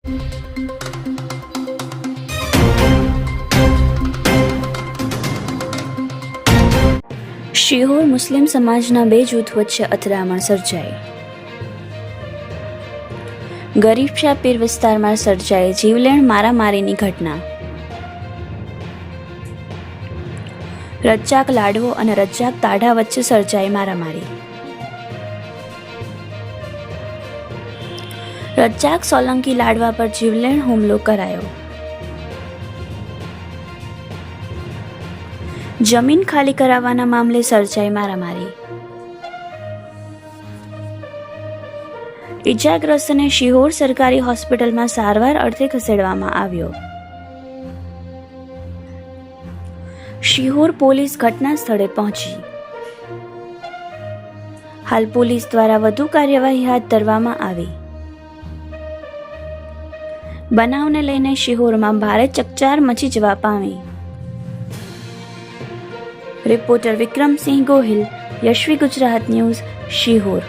શિહોર મુસ્લિમ સમાજના બે જૂથ વચ્ચે અથડામણ સર્જાઈ. ગરીબશા પીર વિસ્તારમાં સર્જાઈ જીવલેણ મારામારીની ઘટના. રજ્જાક લાડવો અને રજ્જાક તાઢા વચ્ચે સર્જાઈ મારામારી. રજ્જાક સોલંકી લાડવા પર જીવલેણ હુમલો કરાયો. જમીન ખાલી કરાવવાના મામલે સર્જાઈ મારામારી. ઇજાગ્રસ્તને શિહોર સરકારી હોસ્પિટલમાં સારવાર અર્થે ખસેડવામાં આવ્યો. શિહોર પોલીસ ઘટના સ્થળે પહોંચી. હાલ પોલીસ દ્વારા વધુ કાર્યવાહી હાથ ધરવામાં આવી. બનાવને લઈને શિહોરમાં ભારે ચકચાર મચી જવા પામી. Reporter Vikramsinh Gohil, Yashvi Gujarat news, Sihor.